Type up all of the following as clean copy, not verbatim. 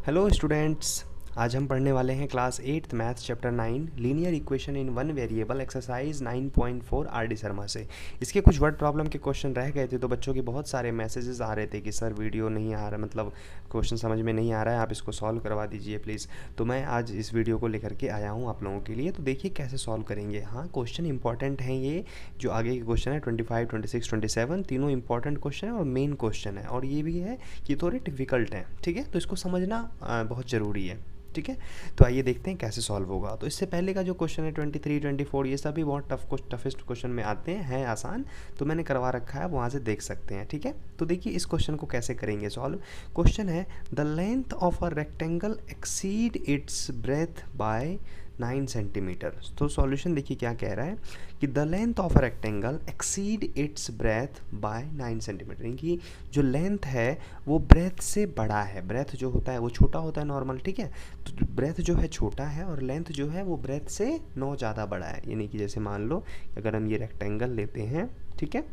Hello students. आज हम पढ़ने वाले हैं class 8th maths chapter 9 linear equation in one variable exercise 9.4 R D Sharma से। इसके कुछ वर्ड प्रॉब्लम के क्वेश्चन रह गए थे, तो बच्चों के बहुत सारे मैसेजेस आ रहे थे कि सर वीडियो नहीं आ रहा, मतलब क्वेश्चन समझ में नहीं आ रहा है, आप इसको सॉल्व करवा दीजिए प्लीज़। तो मैं आज इस वीडियो को लेकर के आया हूँ आप लोगों के लिए। तो देखिए कैसे सॉल्व करेंगे। हाँ, क्वेश्चन इंपॉर्टेंट हैं ये जो आगे के क्वेश्चन है 25, 26, 27 तीनों इंपॉर्टेंट क्वेश्चन है और मेन क्वेश्चन है, और ये भी है कि थोड़े डिफिकल्ट हैं। ठीक है, तो इसको समझना बहुत ज़रूरी है। ठीक है, तो आइए देखते हैं कैसे सॉल्व होगा। तो इससे पहले का जो क्वेश्चन है 23, 24 ये सभी बहुत टफेस्ट क्वेश्चन में आते हैं आसान, तो मैंने करवा रखा है, वहाँ से देख सकते हैं। ठीक है, तो देखिए इस क्वेश्चन को कैसे करेंगे सॉल्व। क्वेश्चन है the length of a rectangle exceed its breadth by 9 centimetre. तो सॉल्यूशन देखिए क्या कह रहा है कि the length of a rectangle exceed its breadth by 9 centimetre, यानी कि जो लेंथ है वो ब्रेथ से बड़ा है। ब्रेथ जो होता है वो छोटा होता है नॉर्मल, ठीक है, तो ब्रेथ जो है छोटा है और लेंथ जो है वो ब्रेथ से 9 ज़्यादा बड़ा है। यानी कि जैसे मान लो अगर हम ये रेक्टेंगल लेते हैं, ठीक है,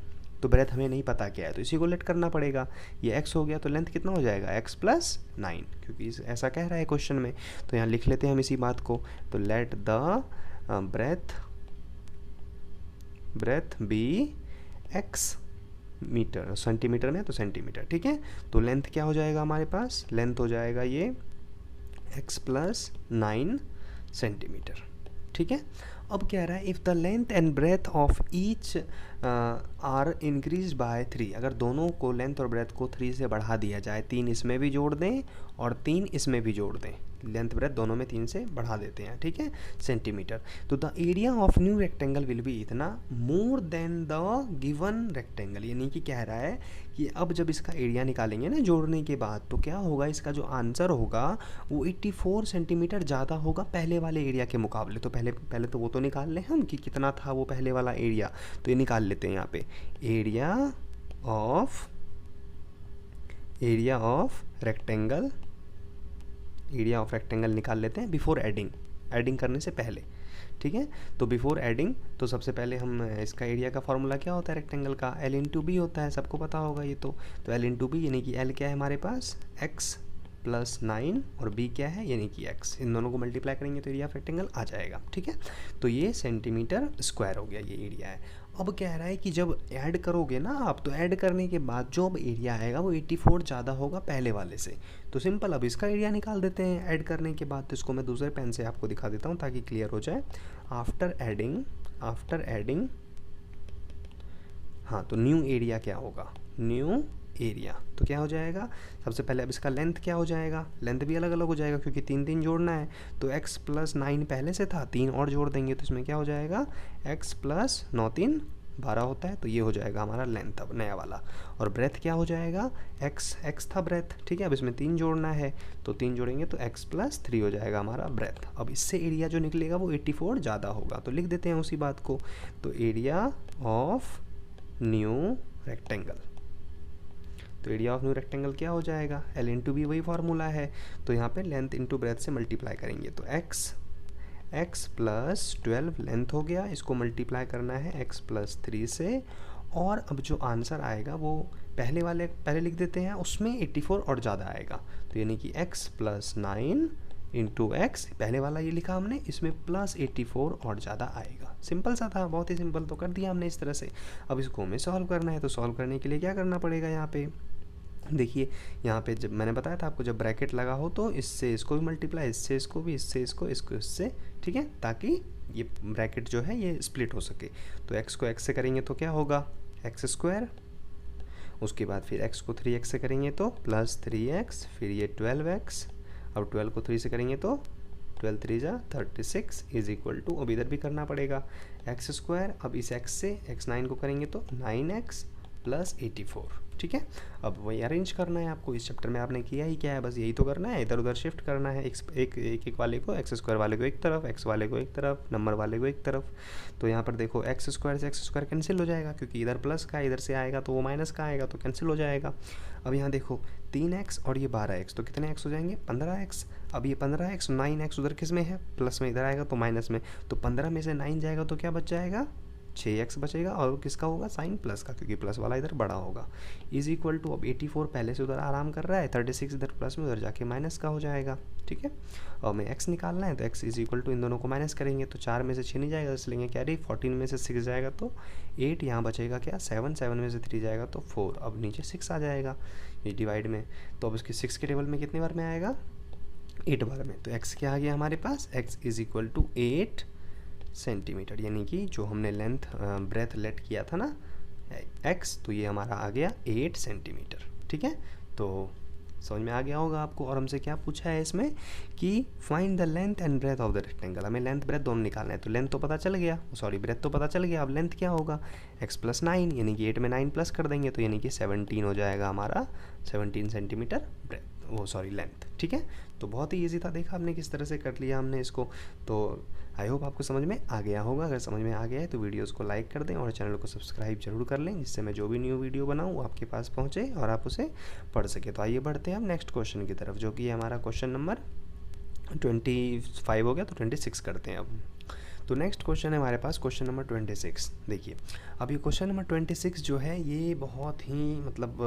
तो ब्रेथ हमें नहीं पता क्या है, तो इसी को लेट करना पड़ेगा। ये x हो गया तो लेंथ कितना हो जाएगा x प्लस 9, क्योंकि ऐसा कह रहा है क्वेश्चन में। तो यहाँ लिख लेते हैं हम इसी बात को। तो let the breadth be x metre, centimetre में तो सेंटीमीटर। ठीक है, तो लेंथ क्या हो जाएगा हमारे पास, लेंथ हो जाएगा ये x प्लस 9 सेंटीमीटर। ठीक है, अब कह रहा है if the length and breadth of each are increase by 3, अगर दोनों को लेंथ और ब्रेथ को 3 से बढ़ा दिया जाए, 3 इसमें भी जोड़ दें और 3 इसमें भी जोड़ दें, लेंथ ब्रेथ दोनों में 3 से बढ़ा देते हैं, ठीक है, सेंटीमीटर, तो the area of new rectangle will be इतना more than the given rectangle. यानी कि कह रहा है कि अब जब इसका एरिया निकालेंगे ना जोड़ने के बाद, तो क्या होगा, इसका जो आंसर होगा वो 84 सेंटीमीटर ज़्यादा होगा पहले वाले एरिया के मुकाबले। तो पहले तो वो तो निकाल लें हम कि कितना था वो पहले वाला एरिया, तो ये निकाल लेते हैं यहाँ पे। एरिया ऑफ रेक्टेंगल निकाल लेते हैं बिफोर एडिंग करने से पहले। ठीक है, तो बिफोर एडिंग तो सबसे पहले हम इसका एरिया का फॉर्मूला क्या होता है रेक्टेंगल का, L इंटू बी होता है, सबको पता होगा ये तो L इंटू बी, यानी कि L क्या है हमारे पास x प्लस 9 और b क्या है यानी कि x, इन दोनों को मल्टीप्लाई करेंगे तो एरिया ऑफ रेक्टेंगल आ जाएगा। ठीक है, तो ये सेंटीमीटर स्क्वायर हो गया, ये एरिया है। अब कह रहा है कि जब ऐड करोगे ना आप, तो ऐड करने के बाद जो अब एरिया आएगा वो 84 ज़्यादा होगा पहले वाले से। तो सिंपल अब इसका एरिया निकाल देते हैं ऐड करने के बाद। तो इसको मैं दूसरे पेन से आपको दिखा देता हूँ ताकि क्लियर हो जाए। आफ्टर एडिंग हाँ, तो न्यू एरिया क्या होगा, न्यू एरिया तो क्या हो जाएगा, सबसे पहले अब इसका लेंथ क्या हो जाएगा, लेंथ भी अलग अलग हो जाएगा क्योंकि 3 जोड़ना है। तो x प्लस 9 पहले से था, 3 और जोड़ देंगे तो इसमें क्या हो जाएगा, x प्लस 9 3 12 होता है, तो ये हो जाएगा हमारा लेंथ अब नया वाला। और ब्रेथ क्या हो जाएगा, x था ब्रेथ, ठीक है, अब इसमें 3 जोड़ना है, तो 3 जोड़ेंगे तो x प्लस 3 हो जाएगा हमारा ब्रेथ। अब इससे एरिया जो निकलेगा वो 84 ज़्यादा होगा, तो लिख देते हैं उसी बात को। तो एरिया ऑफ न्यू रेक्टेंगल, तो एरिया ऑफ न्यू रेक्टेंगल क्या हो जाएगा, L इंटू बी, वही फार्मूला है। तो यहाँ पे लेंथ इंटू ब्रेथ से मल्टीप्लाई करेंगे तो x प्लस 12 लेंथ हो गया, इसको मल्टीप्लाई करना है x प्लस 3 से। और अब जो आंसर आएगा वो पहले लिख देते हैं, उसमें 84 और ज़्यादा आएगा, तो यानी कि x प्लस 9 इंटू एक्स, पहले वाला ये लिखा हमने, इसमें प्लस 84 और ज़्यादा आएगा। सिंपल सा था, बहुत ही सिंपल, तो कर दिया हमने इस तरह से। अब इसको हमें सॉल्व करना है, तो सॉल्व करने के लिए क्या करना पड़ेगा, यहाँ पे देखिए, यहाँ पे जब मैंने बताया था आपको, जब ब्रैकेट लगा हो तो इससे इसको भी मल्टीप्लाई, इससे इसको भी, इससे इसको इससे, ठीक है, ताकि ये ब्रैकेट जो है ये स्प्लिट हो सके। तो x को x से करेंगे तो क्या होगा, x स्क्वायर, उसके बाद फिर x को 3x से करेंगे तो प्लस 3x, फिर ये 12x, अब 12 को 3 से करेंगे तो 12 3 जा 36 इज इक्वल टू, अब इधर भी करना पड़ेगा x स्क्वायर, अब इस x से x9 को करेंगे तो 9x प्लस 84। ठीक है, अब वही अरेंज करना है आपको, इस चैप्टर में आपने किया ही क्या है, बस यही तो करना है, इधर उधर शिफ्ट करना है, एक वाले को, एक्स स्क्वायर वाले को एक तरफ, एक्स वाले को एक तरफ, नंबर वाले को एक तरफ। तो यहाँ पर देखो एक्स स्क्वायर से एक्स स्क्वायर कैंसिल हो जाएगा, क्योंकि इधर प्लस का इधर से आएगा तो वो माइनस का आएगा, तो कैंसिल हो जाएगा। अब यहाँ देखो 3x और ये 12x, तो कितने x हो जाएंगे, 15x। अब ये 15x 9x उधर किस में है, प्लस में, इधर आएगा तो माइनस में, तो 15 में से 9 जाएगा तो क्या बच जाएगा, 6x बचेगा और किसका होगा, साइन प्लस का, क्योंकि प्लस वाला इधर बड़ा होगा, इज इक्वल टू, अब 84 पहले से उधर आराम कर रहा है, 36 इधर प्लस में, उधर जाके माइनस का हो जाएगा, ठीक है। और हमें x निकालना है तो x इज इक्वल टू, इन दोनों को माइनस करेंगे तो 4 में से 6 नहीं जाएगा, तो लेंगे कैरी, 14 में से 6 जाएगा तो 8, यहाँ बचेगा क्या 7, 7 में से 3 जाएगा तो 4, अब नीचे 6 आ जाएगा ये डिवाइड में, तो अब इसके 6 के टेबल में कितने बार में आएगा, 8 बार में, तो x क्या आ गया हमारे पास, x is equal to 8 centimetre, यानी कि जो हमने लेंथ ब्रेथ लेट किया था ना x, तो ये हमारा आ गया 8 सेंटीमीटर, ठीक है। तो समझ में आ गया होगा आपको। और हमसे क्या पूछा है इसमें कि find the length and breadth of the rectangle, हमें लेंथ ब्रेथ दोनों निकालना है, तो लेंथ तो पता चल गया, सॉरी ब्रेथ तो पता चल गया, अब लेंथ क्या होगा, x प्लस 9, यानी कि 8 में 9 प्लस कर देंगे तो यानी कि 17 हो जाएगा हमारा, 17 सेंटीमीटर ब्रेथ, वो सॉरी लेंथ, ठीक है। तो बहुत ही ईजी था, देखा आपने किस तरह से कर लिया हमने इसको। तो आई होप आपको समझ में आ गया होगा, अगर समझ में आ गया है तो वीडियोस को लाइक कर दें और चैनल को सब्सक्राइब जरूर कर लें, जिससे मैं जो भी न्यू वीडियो बनाऊँ वो आपके पास पहुँचे और आप उसे पढ़ सके। तो आइए बढ़ते हैं हम नेक्स्ट क्वेश्चन की तरफ, जो कि हमारा क्वेश्चन नंबर 25 हो गया, तो 26 करते हैं अब। तो नेक्स्ट क्वेश्चन है हमारे पास क्वेश्चन नंबर 26। देखिए अब ये क्वेश्चन नंबर 26 जो है ये बहुत ही मतलब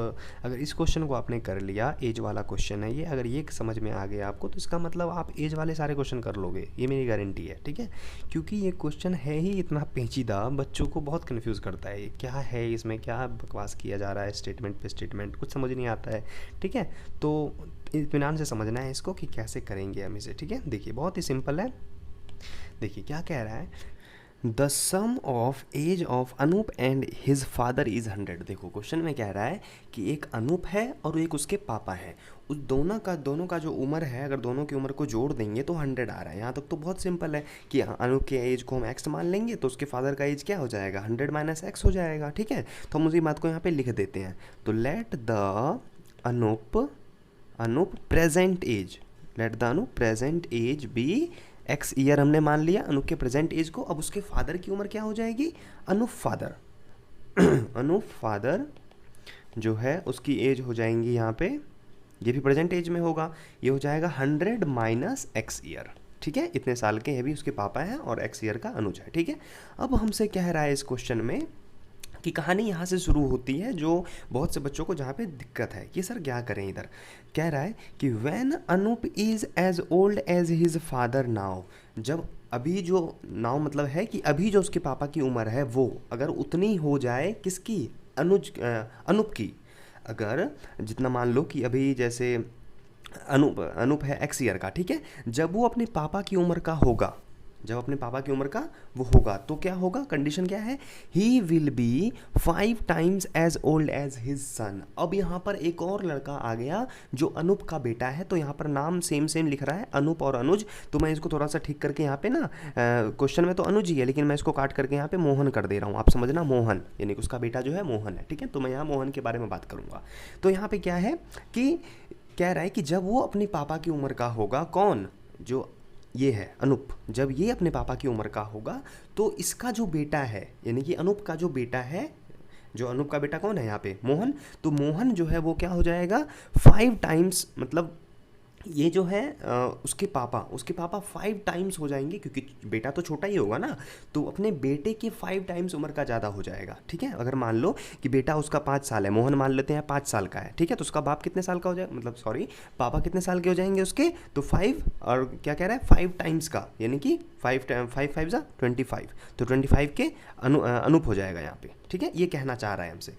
अगर इस क्वेश्चन को आपने कर लिया, एज वाला क्वेश्चन है ये, अगर ये समझ में आ गया आपको तो इसका मतलब आप एज वाले सारे क्वेश्चन कर लोगे, ये मेरी गारंटी है, ठीक है। क्योंकि ये क्वेश्चन है ही इतना पेचीदा, बच्चों को बहुत कन्फ्यूज़ करता है, क्या है इसमें, क्या बकवास किया जा रहा है, स्टेटमेंट पे स्टेटमेंट, कुछ समझ नहीं आता है, ठीक है। तो इत्मीनान से समझना है इसको कि कैसे करेंगे हम इसे, ठीक है। देखिए बहुत ही सिंपल है, देखिए क्या कह रहा है, the sum of age of Anoop and his father is 100। देखो क्वेश्चन में कह रहा है कि एक अनूप है और एक उसके पापा है, उस दोनों का जो उम्र है, अगर दोनों की उम्र को जोड़ देंगे तो 100 आ रहा है। यहाँ तक तो बहुत सिंपल है कि अनूप के एज को हम x मान लेंगे तो उसके फादर का एज क्या हो जाएगा, 100 माइनस x हो जाएगा, ठीक है। तो हम उसी बात को यहाँ पे लिख देते हैं, तो let the Anoop present age, let the Anoop present age be x year हमने मान लिया अनूप के प्रेजेंट एज को। अब उसके फादर की उम्र क्या हो जाएगी, अनूप फादर अनूप फादर जो है उसकी एज हो जाएंगी यहाँ पे, ये भी प्रेजेंट एज में होगा, ये हो जाएगा 100 माइनस x ईयर, ठीक है। इतने साल के ये भी उसके पापा हैं और x ईयर का अनुज है, ठीक है। अब हमसे कह रहा है इस क्वेश्चन में कि कहानी यहाँ से शुरू होती है, जो बहुत से बच्चों को जहाँ पे दिक्कत है कि सर क्या करें। इधर कह रहा है कि when Anoop is as old as his father now, जब अभी जो नाउ मतलब है कि अभी जो उसके पापा की उम्र है वो अगर उतनी हो जाए किसकी, अनूप की, अगर जितना मान लो कि अभी जैसे अनूप है x ईयर का, ठीक है। जब वो अपने पापा की उम्र का होगा, जब अपने पापा की उम्र का वो होगा तो क्या होगा, कंडीशन क्या है, he will be 5 times as old as his son. अब यहाँ पर एक और लड़का आ गया जो अनूप का बेटा है, तो यहाँ पर नाम सेम लिख रहा है अनूप और अनुज, तो मैं इसको थोड़ा सा ठीक करके यहाँ पे ना क्वेश्चन में तो अनुज ही है लेकिन मैं इसको काट करके यहाँ पे मोहन कर दे रहा हूँ, आप समझना, मोहन यानी कि उसका बेटा जो है मोहन है, ठीक है। तो मैं यहाँ मोहन के बारे में बात करूँगा। तो यहाँ पे क्या है कि कह रहा है कि जब वो अपने पापा की उम्र का होगा, कौन, जो ये है अनूप, जब ये अपने पापा की उम्र का होगा तो इसका जो बेटा है यानी कि अनूप का जो बेटा है, जो अनूप का बेटा कौन है यहाँ पे, मोहन, तो मोहन जो है वो क्या हो जाएगा 5 टाइम्स, मतलब ये जो है उसके पापा 5 टाइम्स हो जाएंगे, क्योंकि बेटा तो छोटा ही होगा ना, तो अपने बेटे के 5 टाइम्स उम्र का ज़्यादा हो जाएगा, ठीक है। अगर मान लो कि बेटा उसका 5 साल है, मोहन मान लेते हैं 5 साल का है, ठीक है, तो उसका बाप कितने साल का हो जाएगा, मतलब सॉरी पापा कितने साल के हो जाएंगे उसके, तो 5, और क्या कह रहा है 5 टाइम्स का, यानी कि 5 5 जा 25, तो 25 के अनूप हो जाएगा यहाँ पे, ठीक है। ये कहना चाह रहा है हमसे।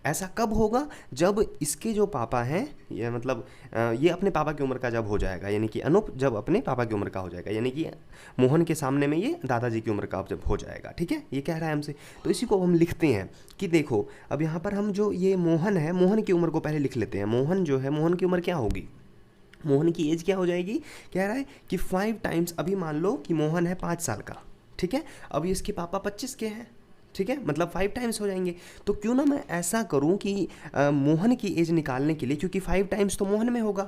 ऐसा कब होगा, जब इसके जो पापा हैं, ये मतलब ये अपने पापा की उम्र का जब हो जाएगा, यानी कि अनूप जब अपने पापा की उम्र का हो जाएगा, यानी कि मोहन के सामने में ये दादाजी की उम्र का जब हो जाएगा, ठीक है। ये कह रहा है हमसे, तो इसी को हम लिखते हैं कि देखो अब यहाँ पर हम जो ये मोहन है, मोहन की उम्र को पहले लिख लेते हैं। मोहन जो है, मोहन की उम्र क्या होगी, मोहन की एज क्या हो जाएगी, कह रहा है कि 5 टाइम्स, अभी मान लो कि मोहन है 5 साल का, ठीक है, अभी इसके पापा 25 के हैं, ठीक है, मतलब 5 टाइम्स हो जाएंगे। तो क्यों ना मैं ऐसा करूं कि मोहन की एज निकालने के लिए, क्योंकि 5 टाइम्स तो मोहन में होगा,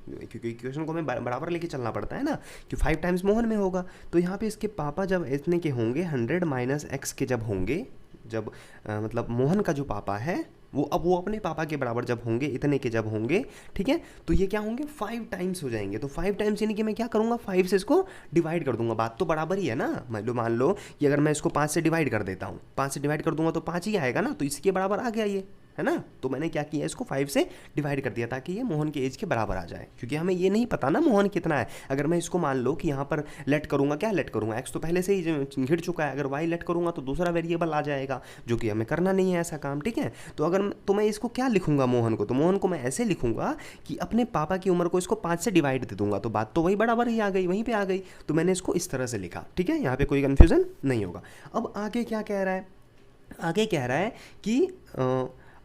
क्योंकि इक्वेशन को हमें बराबर लेके चलना पड़ता है ना, कि 5 टाइम्स मोहन में होगा, तो यहाँ पे इसके पापा जब इतने के होंगे 100 माइनस x के जब होंगे, जब मतलब मोहन का जो पापा है अब वो अपने पापा के बराबर जब होंगे, इतने के जब होंगे, ठीक है, तो ये क्या होंगे 5 टाइम्स हो जाएंगे। तो 5 टाइम्स यानी कि मैं क्या करूँगा 5 से इसको डिवाइड कर दूंगा। बात तो बराबर ही है ना। मान लो कि अगर मैं इसको 5 से डिवाइड कर देता हूँ, 5 से डिवाइड कर दूंगा तो 5 ही आएगा ना, तो इसके बराबर आ गया ये, है ना। तो मैंने क्या किया, इसको 5 से डिवाइड कर दिया ताकि ये मोहन के एज के बराबर आ जाए, क्योंकि हमें ये नहीं पता ना मोहन कितना है। अगर मैं इसको मान लो कि यहाँ पर लेट करूँगा, क्या लेट करूँगा, एक्स तो पहले से ही घिर चुका है, अगर वाई लेट करूँगा तो दूसरा वेरिएबल आ जाएगा, जो कि हमें करना नहीं है ऐसा काम, ठीक है। तो मैं इसको क्या लिखूंगा मोहन को, तो मोहन को मैं ऐसे लिखूंगा कि अपने पापा की उम्र को इसको 5 से डिवाइड दे दूंगा, तो बात तो वही बराबर ही आ गई, वहीं पे आ गई। तो मैंने इसको इस तरह से लिखा, ठीक है, यहाँ पे कोई कन्फ्यूजन नहीं होगा। अब आगे क्या कह रहा है, आगे कह रहा है कि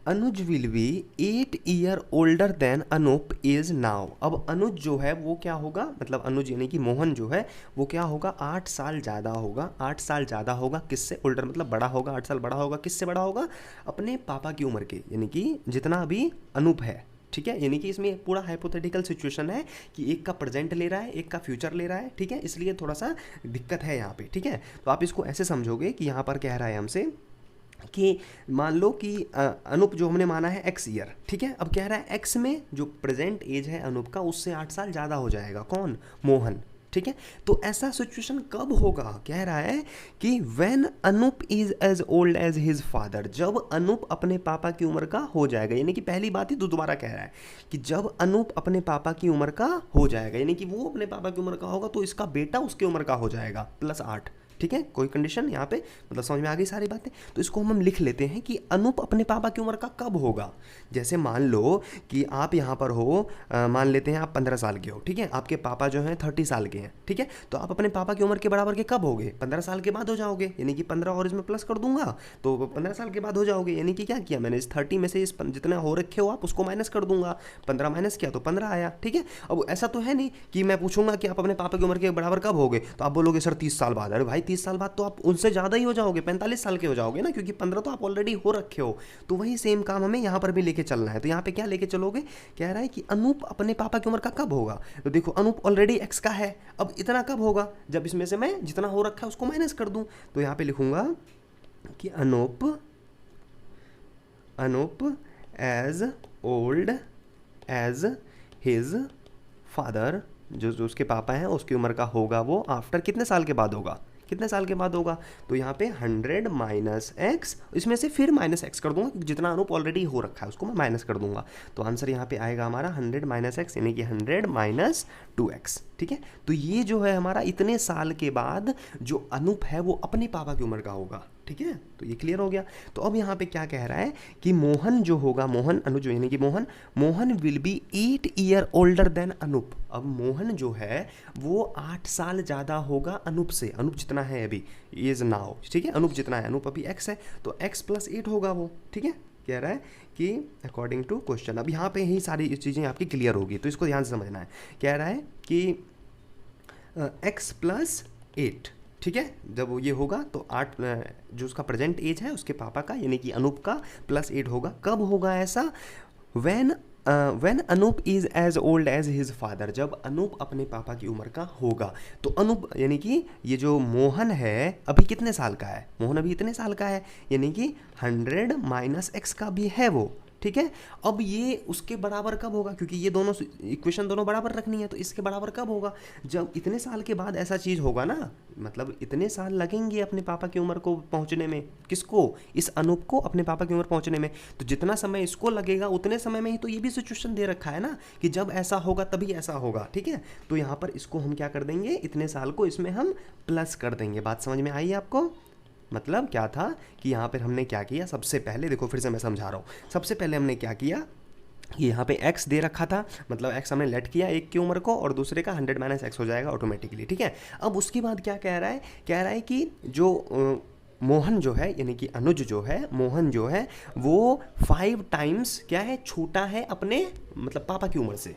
Anuj will be 8 year older than Anoop is now. अब अनुज जो है वो क्या होगा, मतलब अनुज यानी कि मोहन जो है वो क्या होगा 8 साल ज़्यादा होगा। 8 साल ज़्यादा होगा किससे, ओल्डर मतलब बड़ा होगा, 8 साल बड़ा होगा किससे, बड़ा होगा अपने पापा की उम्र के, यानी कि जितना अभी अनूप है, ठीक है। यानी कि इसमें पूरा हाइपोथेटिकल सिचुएशन है कि एक का प्रेजेंट ले रहा है, एक का फ्यूचर ले रहा है, ठीक है, इसलिए थोड़ा सा दिक्कत है यहाँ पे, ठीक है। तो आप इसको ऐसे समझोगे कि यहाँ पर कह रहा है हमसे कि मान लो कि अनूप जो हमने माना है x ईयर, ठीक है, अब कह रहा है x में जो प्रेजेंट एज है अनूप का उससे 8 साल ज़्यादा हो जाएगा, कौन, मोहन, ठीक है। तो ऐसा सिचुएशन कब होगा, कह रहा है कि when Anoop is as old as his father, जब अनूप अपने पापा की उम्र का हो जाएगा। यानी कि पहली बात ही तो दोबारा कह रहा है कि जब अनूप अपने पापा की उम्र का हो जाएगा, यानी कि वो अपने पापा की उम्र का होगा तो इसका बेटा उसकी उम्र का हो जाएगा +8, ठीक है। कोई कंडीशन यहाँ पे, मतलब समझ में आ गई सारी बातें। तो इसको हम लिख लेते हैं कि अनूप अपने पापा की उम्र का कब होगा। जैसे मान लो कि आप यहाँ पर हो, मान लेते हैं आप 15 साल के हो, ठीक है, आपके पापा जो हैं 30 साल के हैं, ठीक है। तो आप अपने पापा की उम्र के बराबर के कब होगे, 15 साल के बाद हो जाओगे, यानी कि 15 और इसमें प्लस कर दूंगा तो 15 साल के बाद हो जाओगे। यानी कि क्या किया मैंने, इस 30 में से इस जितना हो रखे हो आप उसको माइनस कर दूंगा, 15 माइनस किया तो 15 आया, ठीक है। अब ऐसा तो है नहीं कि मैं पूछूंगा कि आप अपने पापा की उम्र के बराबर कब होगे, तो आप बोलोगे सर 30 साल बाद। अरे भाई 30 साल बाद तो आप उनसे ज़्यादा ही हो जाओगे, 45 साल के हो जाओगे ना, क्योंकि 15 तो आप ऑलरेडी हो रखे हो। तो वही सेम काम हमें यहाँ पर भी लेके चलना है। तो यहाँ पे क्या लेके चलोगे, कह रहा है कि अनूप अपने पापा की उम्र का कब होगा। तो देखो अनूप ऑलरेडी x का है, अब इतना कब होगा, जब इसमें से मैं जितना हो रखा है उसको माइनस कर दूं। तो यहाँ पे लिखूंगा कि Anoop as old as his father, जो उसके पापा हैं उसकी उम्र का होगा वो आफ्टर कितने साल के बाद होगा, कितने साल के बाद होगा। तो यहाँ पे 100 माइनस एक्स, इसमें से फिर माइनस एक्स कर दूंगा, जितना अनूप ऑलरेडी हो रखा है उसको मैं माइनस कर दूंगा। तो आंसर यहाँ पे आएगा हमारा 100 माइनस एक्स, यानी कि 100 माइनस 2x, ठीक है। तो ये जो है हमारा इतने साल के बाद जो अनूप है वो अपने पापा की उम्र का होगा, ठीक है। तो ये क्लियर हो गया। तो अब यहाँ पे क्या कह रहा है कि मोहन जो होगा, मोहन अनुज यानी कि Mohan will be 8 year older than Anoop. अब मोहन जो है वो 8 साल ज़्यादा होगा अनूप से, अनूप जितना है अभी इज नाउ, ठीक है, अनूप जितना है, अनूप अभी x है तो x + 8 होगा वो, ठीक है। कह रहा है कि अकॉर्डिंग टू क्वेश्चन, अब यहाँ पे ही सारी चीज़ें आपकी क्लियर होगी, तो इसको ध्यान से समझना है। कह रहा है कि x + 8, ठीक है, जब ये होगा तो 8 जो उसका प्रेजेंट एज है उसके पापा का यानी कि अनूप का +8 होगा। कब होगा ऐसा, when Anoop is as old as his father, जब अनूप अपने पापा की उम्र का होगा। तो अनूप यानी कि ये जो मोहन है अभी कितने साल का है, मोहन अभी इतने साल का है, यानी कि 100 माइनस एक्स का भी है वो, ठीक है। अब ये उसके बराबर कब होगा, क्योंकि ये दोनों इक्वेशन दोनों बराबर रखनी है, तो इसके बराबर कब होगा, जब इतने साल के बाद ऐसा चीज़ होगा ना, मतलब इतने साल लगेंगे अपने पापा की उम्र को पहुंचने में, किसको, इस अनूप को अपने पापा की उम्र पहुंचने में। तो जितना समय इसको लगेगा उतने समय में ही तो ये भी सिचुएशन दे रखा है ना कि जब ऐसा होगा तभी ऐसा होगा, ठीक है। तो यहाँ पर इसको हम क्या कर देंगे, इतने साल को इसमें हम प्लस कर देंगे। बात समझ में आई आपको, मतलब क्या था कि यहाँ पर हमने क्या किया, सबसे पहले देखो फिर से मैं समझा रहा हूँ। सबसे पहले हमने क्या किया, यहाँ पे x दे रखा था, मतलब x हमने लेट किया एक की उम्र को और दूसरे का 100 माइनस एक्स हो जाएगा ऑटोमेटिकली, ठीक है। अब उसके बाद क्या कह रहा है, कह रहा है कि जो मोहन जो है यानी कि अनुज जो है, मोहन जो है वो 5 टाइम्स क्या है, छोटा है अपने मतलब पापा की उम्र से।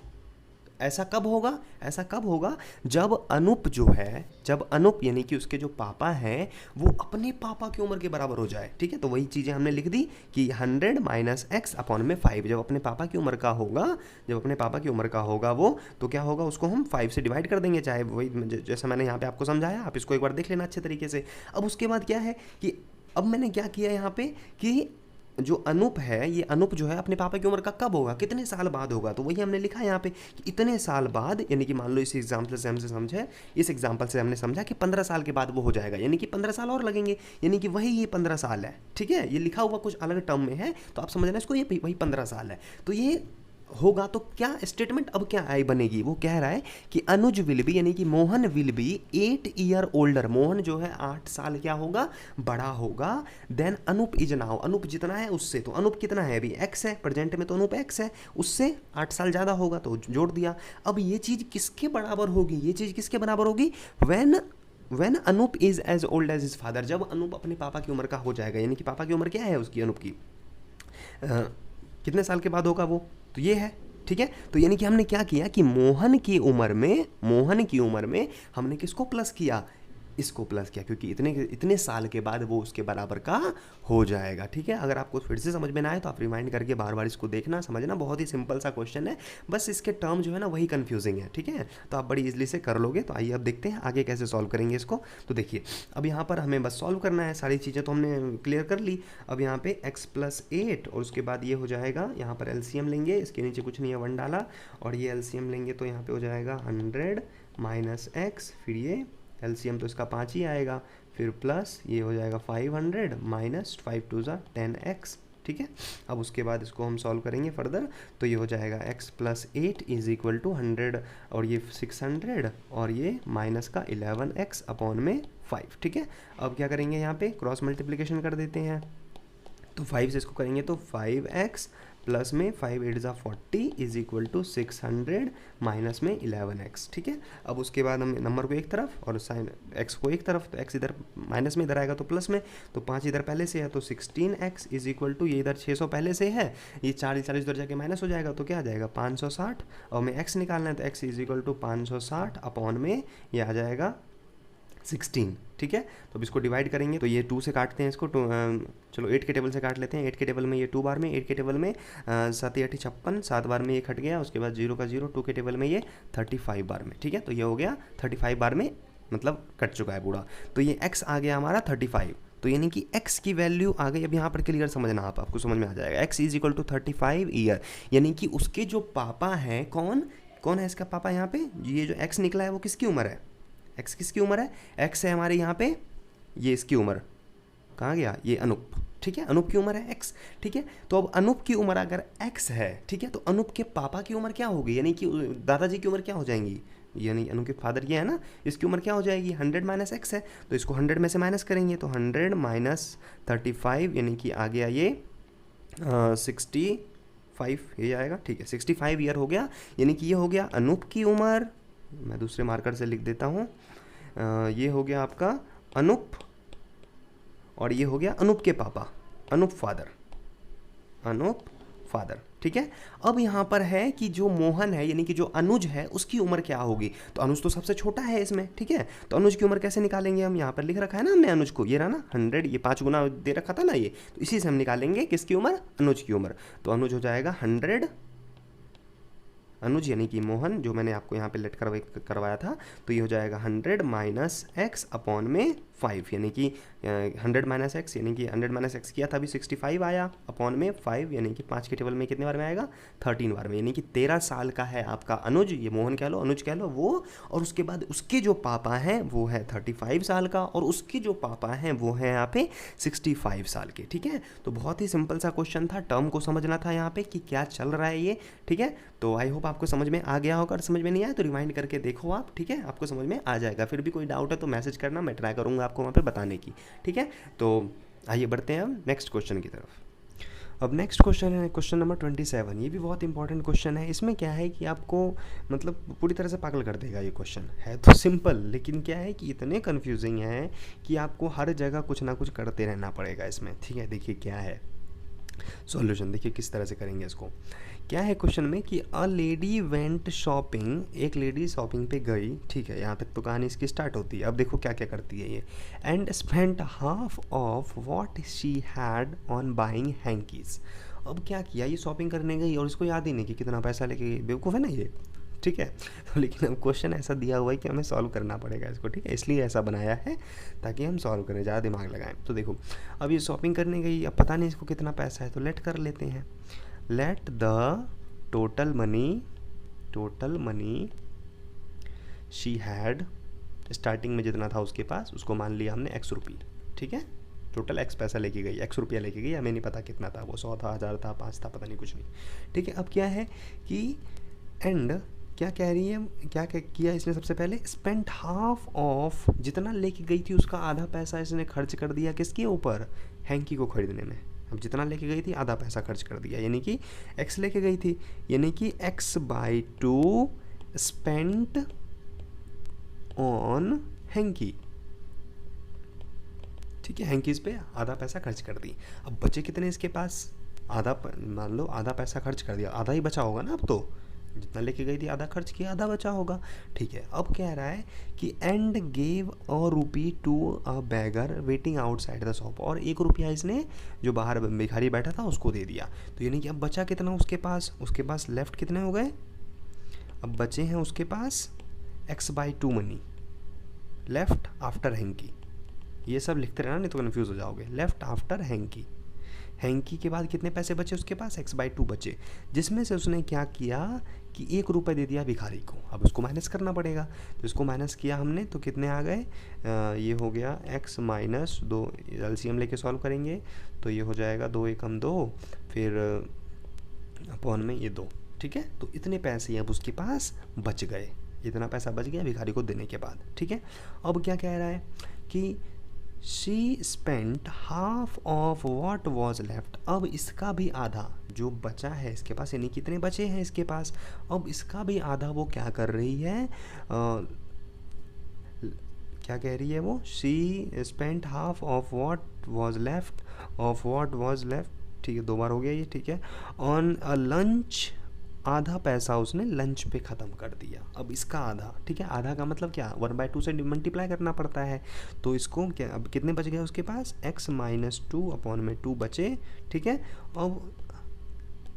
ऐसा कब होगा, ऐसा कब होगा जब अनूप जो है, जब अनूप यानी कि उसके जो पापा हैं वो अपने पापा की उम्र के बराबर हो जाए, ठीक है। तो वही चीज़ें हमने लिख दी कि 100 माइनस एक्स अपॉन में 5, जब अपने पापा की उम्र का होगा, जब अपने पापा की उम्र का होगा वो, तो क्या होगा, उसको हम 5 से डिवाइड कर देंगे, चाहे वही जैसा मैंने यहाँ पे आपको समझाया, आप इसको एक बार देख लेना अच्छे तरीके से। अब उसके बाद क्या है कि अब मैंने क्या किया यहाँ पे कि जो अनूप है, ये अनूप जो है अपने पापा की उम्र का कब होगा, कितने साल बाद होगा, तो वही हमने लिखा है यहाँ पे कि इतने साल बाद, यानी कि मान लो इस एग्जाम्पल से हमसे समझे, इस एग्जाम्पल से हमने समझा कि 15 साल के बाद वो हो जाएगा, यानी कि 15 साल और लगेंगे, यानी कि वही ये 15 साल है। ठीक है, ये लिखा हुआ कुछ अलग टर्म में है तो आप समझना इसको, ये वही 15 साल है। तो ये होगा तो क्या स्टेटमेंट अब क्या आई बनेगी, वो कह रहा है कि अनुज विल बी, यानी कि Mohan will be 8 year older, Mohan जो है 8 साल क्या होगा, बड़ा होगा, than Anoop is now, Anoop जितना है उससे, तो अनूप कितना है अभी, x है, प्रेजेंट में तो अनूप x है, उससे 8 साल ज़्यादा होगा तो जोड़ दिया। अब ये चीज़ किसके बराबर होगी, ये चीज़ किसके बराबर होगी, when Anoop is as old as his father, जब अनूप अपने पापा की उम्र का हो जाएगा, यानी कि पापा की उम्र क्या है उसकी, अनूप की कितने साल के बाद होगा वो, तो ये है। ठीक है, तो यानी कि हमने क्या किया कि मोहन की उम्र में हमने किसको प्लस किया, इसको प्लस किया, क्योंकि इतने साल के बाद वो उसके बराबर का हो जाएगा। ठीक है, अगर आपको फिर से समझ में ना आए तो आप रिमाइंड करके बार बार इसको देखना, समझना, बहुत ही सिंपल सा क्वेश्चन है, बस इसके टर्म जो है ना वही कंफ्यूजिंग है। ठीक है, तो आप बड़ी इजीली से कर लोगे। तो आइए अब देखते हैं आगे कैसे सॉल्व करेंगे इसको। तो देखिए अब यहाँ पर हमें बस सॉल्व करना है, सारी चीज़ें तो हमने क्लियर कर ली। अब यहाँ पे x+8 और उसके बाद ये हो जाएगा, यहाँ पर एलसीएम लेंगे, इसके नीचे कुछ नहीं है 1 डाला, और ये एलसीएम लेंगे तो यहाँ पे हो जाएगा 100 माइनस x, फिर ये एलसीएम तो इसका 5 ही आएगा, फिर प्लस ये हो जाएगा 500 माइनस 5 2 ज़ा 10x। ठीक है, अब उसके बाद इसको हम सॉल्व करेंगे फर्दर, तो ये हो जाएगा x+8 इज इक्वल टू 100 और ये 600 और ये माइनस का 11x अपॉन में 5। ठीक है, अब क्या करेंगे, यहाँ पे क्रॉस मल्टीप्लिकेशन कर देते हैं, तो 5 से इसको करेंगे तो 5x प्लस में 5 8 ज़ा 40 इज इक्वल टू 600 माइनस में 11x। ठीक है, अब उसके बाद हम नंबर को एक तरफ और साइन x को एक तरफ, तो x इधर माइनस में इधर आएगा तो प्लस में, तो 5 इधर पहले से है तो 16x इज इक्वल टू, ये इधर 600 पहले से है, ये 40 उधर जाके माइनस हो जाएगा तो क्या आ जाएगा 560, और हमें x निकालना है तो x is equal to 560 upon में ये आ जाएगा 16। ठीक है, तो अब इसको डिवाइड करेंगे तो ये 2 से काटते हैं इसको, चलो 8 के टेबल से काट लेते हैं। 8 के टेबल में ये 2 बार में, 8 के टेबल में 7 8 56, 7 बार में ये कट गया, उसके बाद 0 का 0, 2 के टेबल में ये 35 बार में। ठीक है, तो ये हो गया 35 बार में, मतलब कट चुका है पूरा, तो ये x आ गया हमारा 35, तो यानी कि x की वैल्यू आ गई। अब यहाँ पर क्लियर समझना, आपको समझ में आ जाएगा, x is equal to 35 year, यानी कि उसके जो पापा हैं, कौन है इसका पापा, यहाँ पे ये जो x निकला है वो किसकी उम्र है, x किसकी उम्र है, x है हमारे यहाँ पे, ये इसकी उम्र कहाँ गया, ये अनूप। ठीक है, अनूप की उम्र है x। ठीक है, तो अब अनूप की उम्र अगर x है, ठीक है, तो अनूप के पापा की उम्र क्या होगी, यानी कि दादाजी की उम्र क्या हो जाएंगी, यानी अनूप के फादर ये है ना, इसकी उम्र क्या हो जाएगी, 100 माइनस x है, तो इसको 100 में से माइनस करेंगे तो 100 माइनस 35, यानी कि आ गया ये 65 ये आएगा। ठीक है, 65 ईयर हो गया, यानी कि ये हो गया अनूप की उम्र, मैं दूसरे मार्कर से लिख देता हूँ, ये हो गया आपका अनूप, और ये हो गया अनूप के पापा, अनूप फादर। ठीक है, अब यहाँ पर है कि जो मोहन है, यानी कि जो अनुज है, उसकी उम्र क्या होगी, तो अनुज तो सबसे छोटा है इसमें। ठीक है, तो अनुज की उम्र कैसे निकालेंगे, हम यहाँ पर लिख रखा है ना हमने अनुज को, ये रहा ना 100, ये 5 गुना दे रखा था ना ये, तो इसी से हम निकालेंगे किसकी उम्र, अनुज की उम्र। तो अनुज हो जाएगा 100, अनुज यानी कि मोहन जो मैंने आपको यहाँ पे लेट करवाया था, तो ये हो जाएगा 100 माइनस एक्स अपॉन में 5, यानी कि 100 माइनस एक्स, यानी कि 100 माइनस एक्स किया था अभी 65 आया, अपॉन में 5, यानी कि 5 के टेबल में कितने बार में आएगा, 13 बार में, यानी कि 13 साल का है आपका अनुज, ये मोहन कह लो, अनुज कह लो वो, और उसके बाद उसके जो पापा हैं वो है 35 साल का, और उसके जो पापा हैं वो है यहाँ पे 65 साल के। ठीक है, तो बहुत ही सिंपल सा क्वेश्चन था, टर्म को समझना था यहाँ पे कि क्या चल रहा है ये। ठीक है, तो आई होप आपको समझ में आ गया होगा, और समझ में नहीं आया तो रिमाइंड करके देखो आप। ठीक है, आपको समझ में आ जाएगा, फिर भी कोई डाउट है तो मैसेज करना, मैं ट्राई करूँगा आपको वहाँ पे बताने की। ठीक है, तो आइए बढ़ते हैं हम नेक्स्ट क्वेश्चन की तरफ। अब नेक्स्ट क्वेश्चन है क्वेश्चन नंबर 27। ये भी बहुत इंपॉर्टेंट क्वेश्चन है। इसमें क्या है कि आपको मतलब पूरी तरह से पागल कर देगा। ये क्वेश्चन है तो सिंपल, लेकिन क्या है कि इतने कन्फ्यूजिंग है कि आपको हर जगह कुछ ना कुछ करते रहना पड़ेगा इसमें। ठीक है, देखिए क्या है सॉल्यूशन, देखिए किस तरह से करेंगे इसको। क्या है क्वेश्चन में कि अ लेडी वेंट शॉपिंग, एक लेडी शॉपिंग पे गई। ठीक है, यहाँ तक तो कहानी इसकी स्टार्ट होती है। अब देखो क्या क्या करती है ये, and spent half of what she had on buying hankies. अब क्या किया, ये शॉपिंग करने गई और इसको याद ही नहीं कि कितना पैसा लेके, बेवकूफ़ है ना ये। ठीक है। तो लेकिन अब क्वेश्चन ऐसा दिया हुआ है कि हमें सॉल्व करना पड़ेगा इसको, ठीक है, इसलिए ऐसा बनाया है ताकि हम सॉल्व करें, ज़्यादा दिमाग लगाएं। तो देखो अब ये शॉपिंग करने गई, अब पता नहीं इसको कितना पैसा है, तो लेट कर लेते हैं। Let the total money she had, starting में जितना था उसके पास उसको मान लिया हमने x रुपये, ठीक है, टोटल x पैसा लेके गई, x रुपया लेके गई, हमें नहीं पता कितना था वो, 100 था, 1000 था, 5 था, पता नहीं, कुछ नहीं, ठीक है। अब क्या है कि एंड क्या कह रही है, क्या किया इसने, सबसे पहले स्पेंट हाफ ऑफ, जितना लेके गई थी उसका आधा पैसा इसने खर्च कर दिया किसके ऊपर, हैंकी को खरीदने में। अब जितना लेके गई थी आधा पैसा खर्च कर दिया, यानी कि x लेके गई थी, यानी कि x/2 स्पेंट ऑन हैंकी, ठीक है, हैंकीज पे आधा पैसा खर्च कर दी। अब बचे कितने इसके पास, आधा, मान लो आधा पैसा खर्च कर दिया, आधा ही बचा होगा ना, अब तो जितना लेके गई थी आधा खर्च किया, आधा बचा होगा, ठीक है। अब कह रहा है कि and gave a rupee to a beggar waiting outside the shop, और 1 रुपया इसने जो बाहर भिखारी बैठा था उसको दे दिया। तो यानी कि अब बचा कितना उसके पास लेफ्ट कितने हो गए, अब बचे हैं उसके पास x/2 money left after hanky, ये सब लिखते रहना नहीं तो कन्फ्यूज़ हो जाओगे। लेफ्ट आफ्टर हैंकी के बाद कितने पैसे बचे उसके पास, x/2 बचे, जिसमें से उसने क्या किया कि 1 रुपये दे दिया भिखारी को। अब उसको माइनस करना पड़ेगा, तो इसको माइनस किया हमने तो कितने आ गए, ये हो गया x-2, एलसीएम लेके सॉल्व करेंगे तो ये हो जाएगा 2 एकम 2, फिर अपॉन में ये 2, ठीक है। तो इतने पैसे अब उसके पास बच गए, इतना पैसा बच गया भिखारी को देने के बाद, ठीक है। अब क्या कह रहा है कि she spent half of what was left, अब इसका भी आधा जो बचा है इसके पास, यानी कितने बचे हैं इसके पास, अब इसका भी आधा वो क्या कर रही है, क्या कह रही है वो, she spent half of what was left, ठीक है, 2 बार हो गया ये, ठीक है, ऑन अ लंच, आधा पैसा उसने लंच पे ख़त्म कर दिया। अब इसका आधा, ठीक है, आधा का मतलब क्या, 1/2 से मल्टीप्लाई करना पड़ता है, तो इसको क्या, अब कितने बच गए उसके पास, x-2 अपॉन में 2 बचे, ठीक है। अब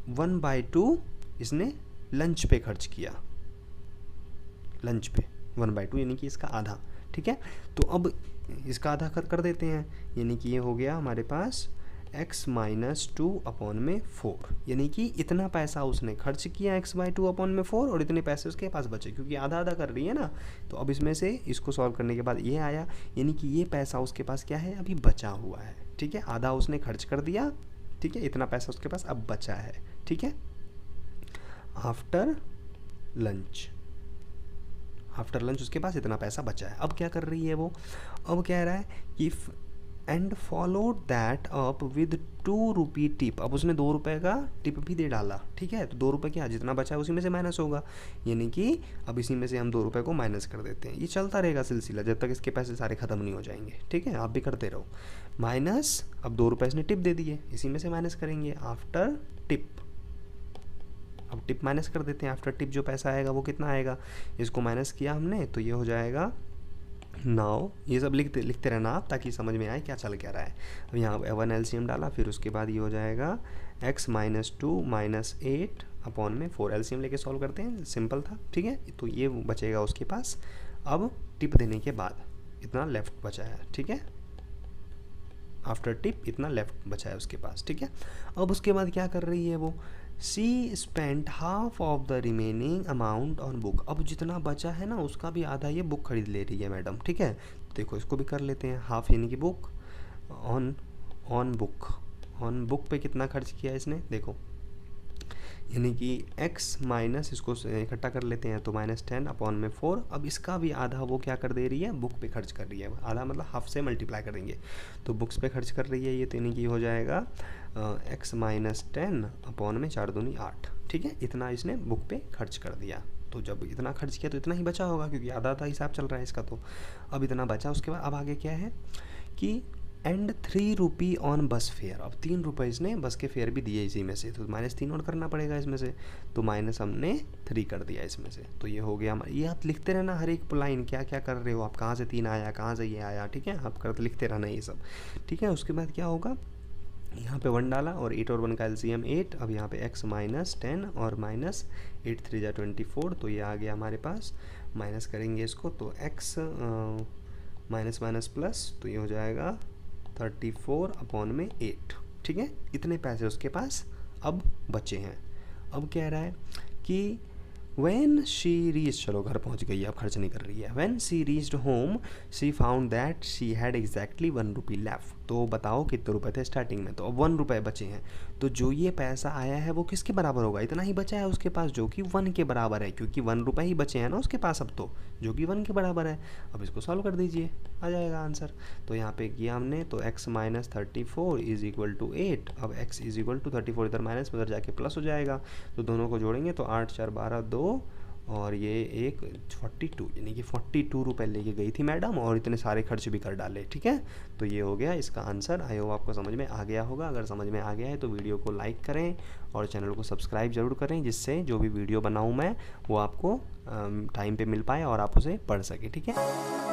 1/2 इसने लंच पे खर्च किया, लंच पे 1/2 यानी कि इसका आधा, ठीक है। तो अब इसका आधा कर देते हैं, यानी कि ये हो गया हमारे पास x-2 अपॉन में 4, यानी कि इतना पैसा उसने खर्च किया x/2 अपॉन में 4, और इतने पैसे उसके पास बचे, क्योंकि आधा आधा कर रही है ना। तो अब इसमें से इसको सॉल्व करने के बाद ये आया, यानी कि ये पैसा उसके पास क्या है, अभी बचा हुआ है, ठीक है, आधा उसने खर्च कर दिया, ठीक है, इतना पैसा उसके पास अब बचा है, ठीक है। आफ्टर लंच उसके पास इतना पैसा बचा है। अब क्या कर रही है वो, अब कह रहा है कि and followed that up with 2 rupee tip, अब उसने 2 रुपये का टिप भी दे डाला, ठीक है। तो 2 रुपये क्या, जितना बचा है उसी में से माइनस होगा, यानी कि अब इसी में से हम 2 रुपये को माइनस कर देते हैं। ये चलता रहेगा सिलसिला जब तक इसके पैसे सारे ख़त्म नहीं हो जाएंगे, ठीक है, आप भी करते रहो। माइनस, अब 2 रुपये इसने टिप दे दिए, इसी में से माइनस करेंगे आफ्टर टिप, अब टिप माइनस कर देते हैं, आफ्टर टिप जो पैसा आएगा वो कितना आएगा, इसको माइनस किया हमने तो ये हो जाएगा 9, ये सब लिखते रहना आप ताकि समझ में आए क्या चल क्या रहा है। अब यहाँ 1 एलसीएम डाला, फिर उसके बाद ये हो जाएगा x-2 - 8 अपॉन में 4, एलसीएम लेके सॉल्व करते हैं, सिंपल था, ठीक है। तो ये बचेगा उसके पास, अब टिप देने के बाद इतना लेफ्ट बचा है, ठीक है, आफ्टर टिप इतना लेफ्ट बचा है उसके पास, ठीक है। अब उसके बाद क्या कर रही है वो, she spent half of the remaining amount on book, अब जितना बचा है ना उसका भी आधा ये बुक खरीद ले रही है मैडम, ठीक है। देखो इसको भी कर लेते हैं, हाफ यानी कि बुक, ऑन बुक पे कितना खर्च किया इसने, देखो, यानी कि x माइनस, इसको इकट्ठा कर लेते हैं तो -10 अपॉन में 4, अब इसका भी आधा वो क्या कर दे रही है, बुक पे खर्च कर रही है, आधा मतलब हाफ से मल्टीप्लाई करेंगे तो बुक्स पे खर्च कर रही है ये, तो यानी कि हो जाएगा x - 10 अपॉन में 4 दूनी 8, ठीक है, इतना इसने बुक पे खर्च कर दिया। तो जब इतना खर्च किया तो इतना ही बचा होगा क्योंकि आधा आधा हिसाब चल रहा है इसका, तो अब इतना बचा। उसके बाद अब आगे क्या है कि एंड 3 रुपी ऑन बस फेयर, अब 3 रुपये इसने बस के फेयर भी दिए इसी में से, तो -3 और करना पड़ेगा इसमें से, तो माइनस हमने 3 कर दिया इसमें से, तो ये हो गया। ये आप लिखते रहना हर एक लाइन क्या क्या कर रहे हो आप, कहाँ से 3 आया, कहाँ से ये आया, ठीक है, आप कर लिखते रहना ये सब, ठीक है। उसके बाद क्या होगा, यहाँ पे 1 डाला और 8 और 1 का एलसीएम 8। अब यहाँ पे x माइनस 10 और माइनस 8 3 जा 24, तो ये आ गया हमारे पास। माइनस करेंगे इसको तो x माइनस माइनस प्लस, तो ये हो जाएगा 34/8। ठीक है, इतने पैसे उसके पास अब बचे हैं। अब कह रहा है कि When she reached, चलो घर पहुंच गई है, अब खर्च नहीं कर रही है। When she reached home, she found that she had exactly 1 rupee left। तो बताओ कितने रुपए थे स्टार्टिंग में, तो अब 1 रुपये बचे हैं। तो जो ये पैसा आया है वो किसके बराबर होगा, इतना ही बचा है उसके पास जो कि 1 के बराबर है, क्योंकि 1 रुपये ही बचे हैं ना उसके पास अब तो, जो कि 1 के बराबर है। अब इसको सॉल्व कर दीजिए, आ जाएगा आंसर। तो यहाँ पे किया हमने, तो x minus 34 is equal to 8। अब x इज इक्वल टू 34 इधर माइनस में, उधर जाके प्लस हो जाएगा, तो दोनों को जोड़ेंगे तो 8 4 12 2 और ये एक 42, यानी कि 42 रुपये लेके गई थी मैडम और इतने सारे खर्च भी कर डाले। ठीक है, तो ये हो गया इसका आंसर। आई होप आपको समझ में आ गया होगा। अगर समझ में आ गया है तो वीडियो को लाइक करें और चैनल को सब्सक्राइब ज़रूर करें, जिससे जो भी वीडियो बनाऊँ मैं वो आपको टाइम पे मिल पाए और आप उसे पढ़ सकें। ठीक है।